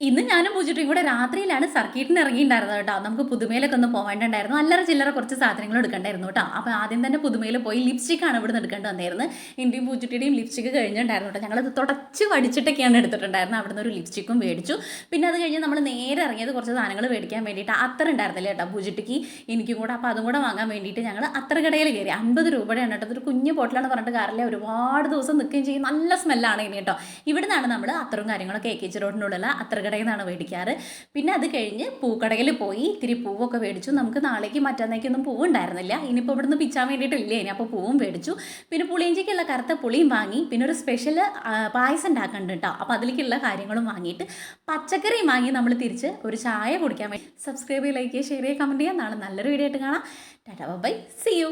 ഇന്ന് ഞാനും പൂജിട്ടും കൂടെ രാത്രിയിലാണ് സർക്കീട്ടിന് ഇറങ്ങിയിട്ടുണ്ടായിരുന്നത് കേട്ടോ. നമുക്ക് പുതുമയിലൊക്കെ ഒന്ന് പോവേണ്ടണ്ടായിരുന്നു. അല്ലറ ചില്ലറ കുറച്ച് സാധനങ്ങൾ എടുക്കണ്ടായിരുന്നു കേട്ടോ. അപ്പോൾ ആദ്യം തന്നെ പുതുമയിൽ പോയി ലിപ്സ്റ്റിക്കാണ് ഇവിടുന്ന് എടുക്കേണ്ടി വന്നിരുന്നത്. എൻ്റെയും പൂജിട്ടിയുടെയും ലിപ്സ്റ്റിക്ക് കഴിഞ്ഞിട്ടുണ്ടായിരുന്നു കേട്ടോ. ഞങ്ങളത് തുടച്ച് വടിച്ചിട്ടൊക്കെയാണ് എടുത്തിട്ടുണ്ടായിരുന്നത്. അവിടുന്ന് ഒരു ലിപ്സ്റ്റിക്കും മേടിച്ചു. പിന്നെ അത് കഴിഞ്ഞ് നമ്മൾ നേരെ ഇറങ്ങിയത് കുറച്ച് സാധനങ്ങൾ മേടിക്കാൻ വേണ്ടിയിട്ട്. അത്തർ ഉണ്ടായിരുന്നില്ല കേട്ടോ പൂജിട്ടിക്ക് എനിക്കും കൂടെ. അപ്പോൾ അതും കൂടെ വാങ്ങാൻ വേണ്ടിയിട്ട് ഞങ്ങൾ അത്തർ കടയിൽ കയറി. 50 രൂപയാണ് കേട്ടോ. അതൊരു കുഞ്ഞു ബോട്ടിലാണ് പറഞ്ഞിട്ട് കാര്യമില്ല. ഒരുപാട് ദിവസം നിൽക്കുകയും ചെയ്യും. നല്ല സ്മെല്ലാണ് ഇനി കേട്ടോ. ഇവിടുന്നാണ് നമ്മൾ അത്തറും കാര്യങ്ങളൊക്കെ AKG റോഡിനുള്ളിൽ അത്തർ കടയിൽ നിന്നാണ് മേടിക്കാറ്. പിന്നെ അത് കഴിഞ്ഞ് പൂക്കടയിൽ പോയി ഇത്തിരി പൂവൊക്കെ മേടിച്ചു. നമുക്ക് നാളേക്ക് മറ്റന്നേക്കൊന്നും പൂവ് ഉണ്ടായിരുന്നില്ല. ഇനിയിപ്പോൾ ഇവിടുന്ന് പിച്ചാൻ വേണ്ടിയിട്ടില്ല. ഇനി അപ്പോൾ പൂവും മേടിച്ചു. പിന്നെ പുളിയിഞ്ചിക്കുള്ള കറുത്ത പുളിയും വാങ്ങി. പിന്നെ ഒരു സ്പെഷ്യൽ പായസം ഉണ്ടാക്കുന്നുണ്ട് കേട്ടോ. അപ്പോൾ അതിലേക്കുള്ള കാര്യങ്ങളും വാങ്ങിയിട്ട് പച്ചക്കറിയും വാങ്ങി നമ്മൾ തിരിച്ച് ഒരു ചായ കുടിക്കാൻ വേണ്ടി. സബ്സ്ക്രൈബ് ചെയ്യുക, ലൈക്ക് ചെയ്യുക, ഷെയർ ചെയ്യുക, കമൻറ്റ് ചെയ്യുക. നാളെ നല്ലൊരു വീഡിയോ ആയിട്ട് കാണാം. Tata bye, see U.